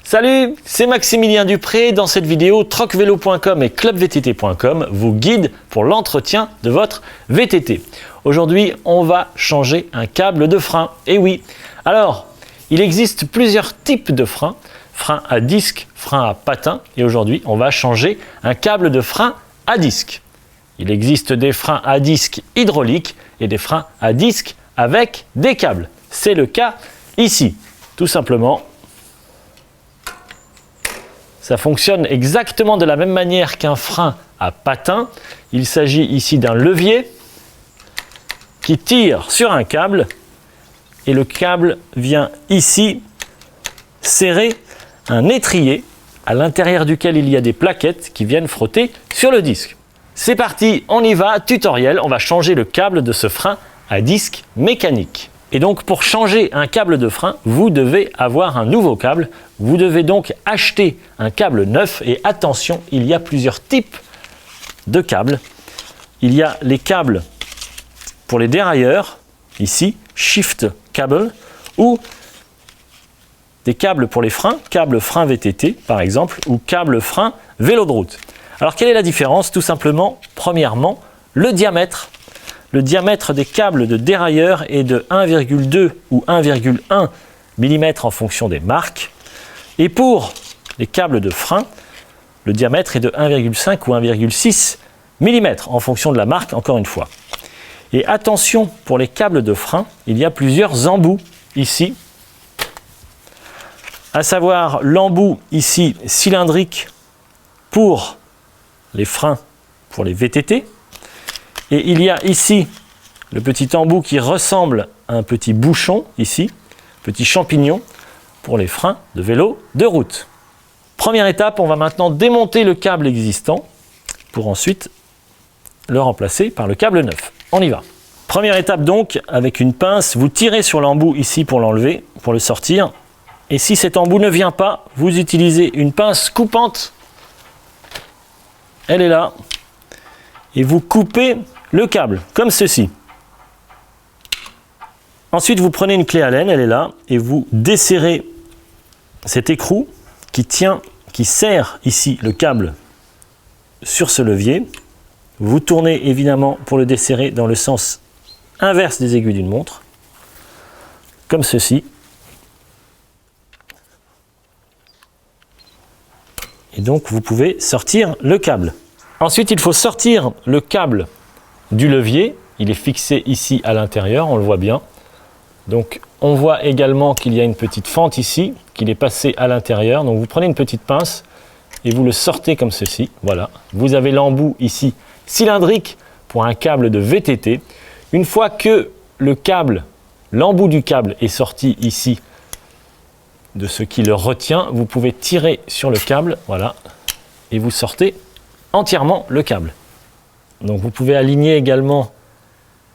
Salut, c'est Maximilien Dupré. Dans cette vidéo, trocvelo.com et clubvtt.com vous guident pour l'entretien de votre VTT. Aujourd'hui, on va changer un câble de frein. Et oui, alors, il existe plusieurs types de freins. Frein à disque, frein à patin. Et aujourd'hui, on va changer un câble de frein à disque. Il existe des freins à disque hydrauliques et des freins à disque avec des câbles. C'est le cas ici. Tout simplement, ça fonctionne exactement de la même manière qu'un frein à patin. Il s'agit ici d'un levier qui tire sur un câble et le câble vient ici serrer un étrier à l'intérieur duquel il y a des plaquettes qui viennent frotter sur le disque. C'est parti, on y va, tutoriel, on va changer le câble de ce frein à disque mécanique. Et donc pour changer un câble de frein, vous devez avoir un nouveau câble. Vous devez donc acheter un câble neuf et attention, il y a plusieurs types de câbles. Il y a les câbles pour les dérailleurs, ici, shift cable, ou des câbles pour les freins, câble frein VTT par exemple, ou câble frein vélo de route. Alors quelle est la différence? Tout simplement, premièrement, le diamètre. Le diamètre des câbles de dérailleur est de 1,2 ou 1,1 mm en fonction des marques. Et pour les câbles de frein, le diamètre est de 1,5 ou 1,6 mm en fonction de la marque, encore une fois. Et attention, pour les câbles de frein, il y a plusieurs embouts ici, à savoir l'embout ici cylindrique pour les freins pour les VTT. Et il y a ici le petit embout qui ressemble à un petit bouchon, ici, petit champignon, pour les freins de vélo de route. Première étape, on va maintenant démonter le câble existant pour ensuite le remplacer par le câble neuf. On y va. Première étape donc, avec une pince, vous tirez sur l'embout ici pour l'enlever, pour le sortir. Et si cet embout ne vient pas, vous utilisez une pince coupante. Elle est là. Et vous coupez le câble, comme ceci. Ensuite, vous prenez une clé Allen, elle est là, et vous desserrez cet écrou qui serre ici le câble sur ce levier. Vous tournez évidemment pour le desserrer dans le sens inverse des aiguilles d'une montre, comme ceci. Et donc, vous pouvez sortir le câble. Ensuite, il faut sortir le câble du levier. Il est fixé ici à l'intérieur, on le voit bien. Donc, on voit également qu'il y a une petite fente ici, qu'il est passé à l'intérieur. Donc, vous prenez une petite pince et vous le sortez comme ceci. Voilà. Vous avez l'embout ici cylindrique pour un câble de VTT. Une fois que le câble, l'embout du câble est sorti ici de ce qui le retient, vous pouvez tirer sur le câble, voilà, et vous sortez entièrement le câble. Donc vous pouvez aligner également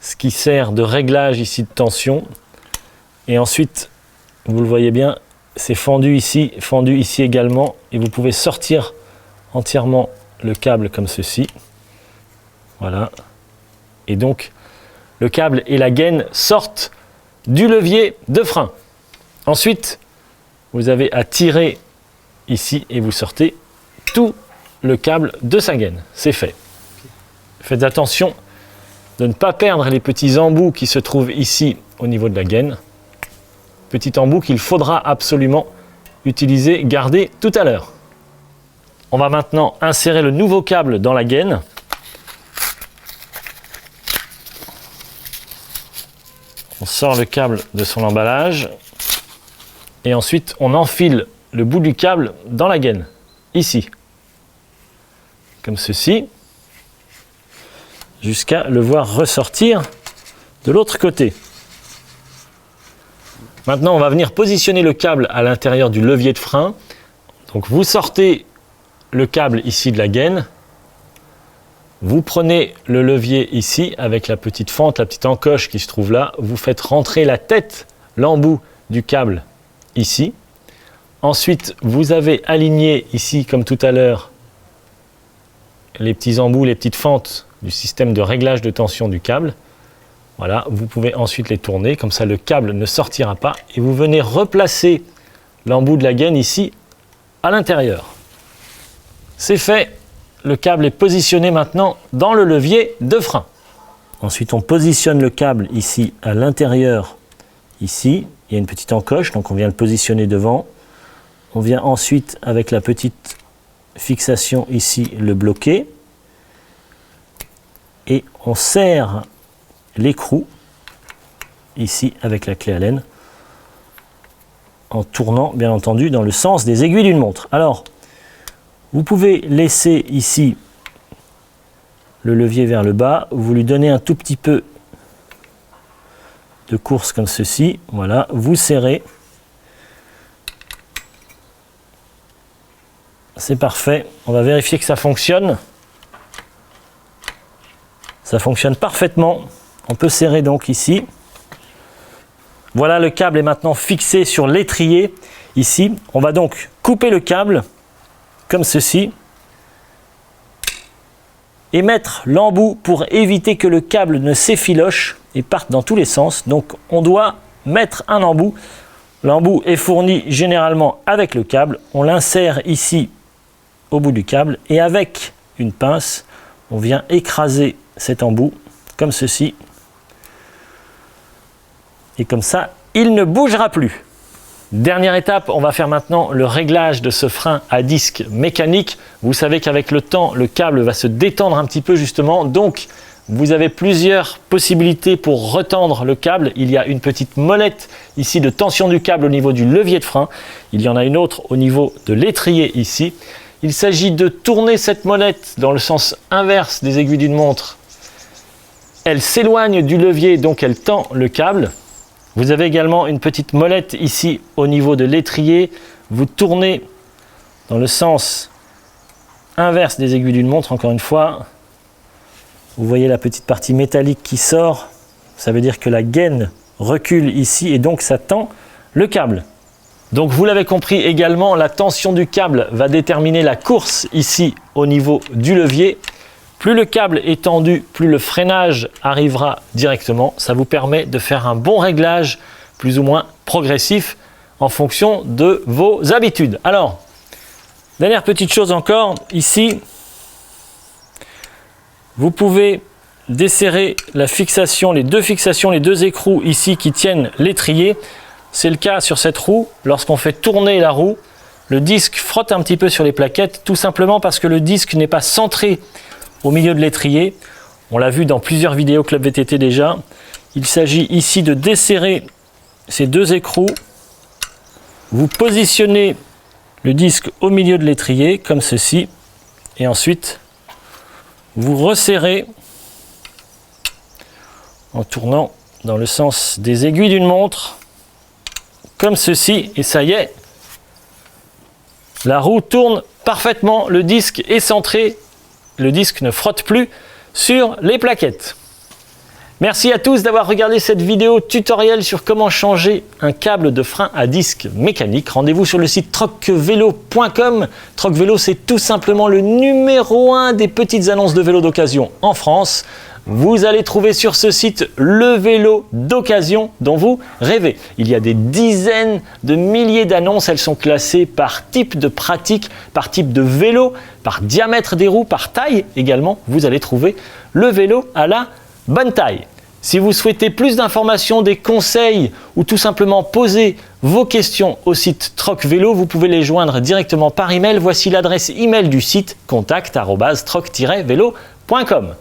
ce qui sert de réglage ici de tension. Et ensuite, vous le voyez bien, c'est fendu ici également. Et vous pouvez sortir entièrement le câble comme ceci. Voilà. Et donc, le câble et la gaine sortent du levier de frein. Ensuite, vous avez à tirer ici et vous sortez tout le câble de sa gaine. C'est fait. Faites attention de ne pas perdre les petits embouts qui se trouvent ici au niveau de la gaine. Petit embout qu'il faudra absolument utiliser, garder tout à l'heure. On va maintenant insérer le nouveau câble dans la gaine. On sort le câble de son emballage et ensuite on enfile le bout du câble dans la gaine, ici, comme ceci, jusqu'à le voir ressortir de l'autre côté. Maintenant, on va venir positionner le câble à l'intérieur du levier de frein. Donc vous sortez le câble ici de la gaine, vous prenez le levier ici avec la petite fente, la petite encoche qui se trouve là, vous faites rentrer la tête, l'embout du câble ici. Ensuite, vous avez aligné ici, comme tout à l'heure, les petits embouts, les petites fentes du système de réglage de tension du câble. Voilà, vous pouvez ensuite les tourner, comme ça le câble ne sortira pas. Et vous venez replacer l'embout de la gaine ici, à l'intérieur. C'est fait, le câble est positionné maintenant dans le levier de frein. Ensuite, on positionne le câble ici à l'intérieur. Ici, il y a une petite encoche, donc on vient le positionner devant. On vient ensuite, avec la petite fixation ici, le bloquer. Et on serre l'écrou, ici, avec la clé Allen, en tournant, bien entendu, dans le sens des aiguilles d'une montre. Alors, vous pouvez laisser ici le levier vers le bas, vous lui donnez un tout petit peu de course comme ceci, voilà, vous serrez, c'est parfait, on va vérifier que ça fonctionne parfaitement, on peut serrer donc ici, voilà, le câble est maintenant fixé sur l'étrier, ici, on va donc couper le câble, comme ceci, et mettre l'embout pour éviter que le câble ne s'effiloche et parte dans tous les sens. Donc on doit mettre un embout. L'embout est fourni généralement avec le câble. On l'insère ici au bout du câble et avec une pince, on vient écraser cet embout comme ceci. Et comme ça, il ne bougera plus. Dernière étape, on va faire maintenant le réglage de ce frein à disque mécanique. Vous savez qu'avec le temps, le câble va se détendre un petit peu justement. Donc, vous avez plusieurs possibilités pour retendre le câble. Il y a une petite molette ici de tension du câble au niveau du levier de frein. Il y en a une autre au niveau de l'étrier ici. Il s'agit de tourner cette molette dans le sens inverse des aiguilles d'une montre. Elle s'éloigne du levier, donc elle tend le câble. Vous avez également une petite molette ici au niveau de l'étrier. Vous tournez dans le sens inverse des aiguilles d'une montre, encore une fois. Vous voyez la petite partie métallique qui sort. Ça veut dire que la gaine recule ici et donc ça tend le câble. Donc vous l'avez compris également, la tension du câble va déterminer la course ici au niveau du levier. Plus le câble est tendu, plus le freinage arrivera directement. Ça vous permet de faire un bon réglage, plus ou moins progressif, en fonction de vos habitudes. Alors, dernière petite chose encore, ici, vous pouvez desserrer la fixation, les deux écrous ici qui tiennent l'étrier. C'est le cas sur cette roue. Lorsqu'on fait tourner la roue, le disque frotte un petit peu sur les plaquettes, tout simplement parce que le disque n'est pas centré au milieu de l'étrier. On l'a vu dans plusieurs vidéos Club VTT déjà. Il s'agit ici de desserrer ces deux écrous. Vous positionnez le disque au milieu de l'étrier, comme ceci. Et ensuite, vous resserrez en tournant dans le sens des aiguilles d'une montre, comme ceci. Et ça y est, la roue tourne parfaitement, le disque est centré. Le disque ne frotte plus sur les plaquettes. Merci à tous d'avoir regardé cette vidéo tutoriel sur comment changer un câble de frein à disque mécanique. Rendez-vous sur le site trocvelo.com. Troc Vélo, c'est tout simplement le numéro 1 des petites annonces de vélos d'occasion en France. Vous allez trouver sur ce site le vélo d'occasion dont vous rêvez. Il y a des dizaines de milliers d'annonces. Elles sont classées par type de pratique, par type de vélo, par diamètre des roues, par taille également. Vous allez trouver le vélo à la bonne taille. Si vous souhaitez plus d'informations, des conseils ou tout simplement poser vos questions au site Troc Vélo, vous pouvez les joindre directement par email. Voici l'adresse email du site contact@troc-vélo.com.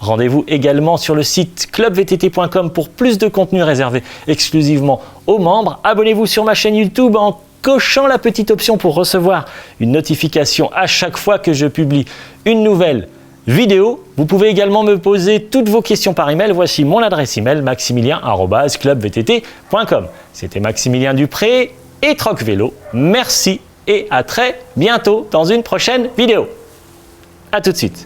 Rendez-vous également sur le site clubvtt.com pour plus de contenu réservé exclusivement aux membres. Abonnez-vous sur ma chaîne YouTube en cochant la petite option pour recevoir une notification à chaque fois que je publie une nouvelle vidéo. Vous pouvez également me poser toutes vos questions par email. Voici mon adresse email maximilien@clubvtt.com. C'était Maximilien Dupré et Troc Vélo. Merci et à très bientôt dans une prochaine vidéo. À tout de suite.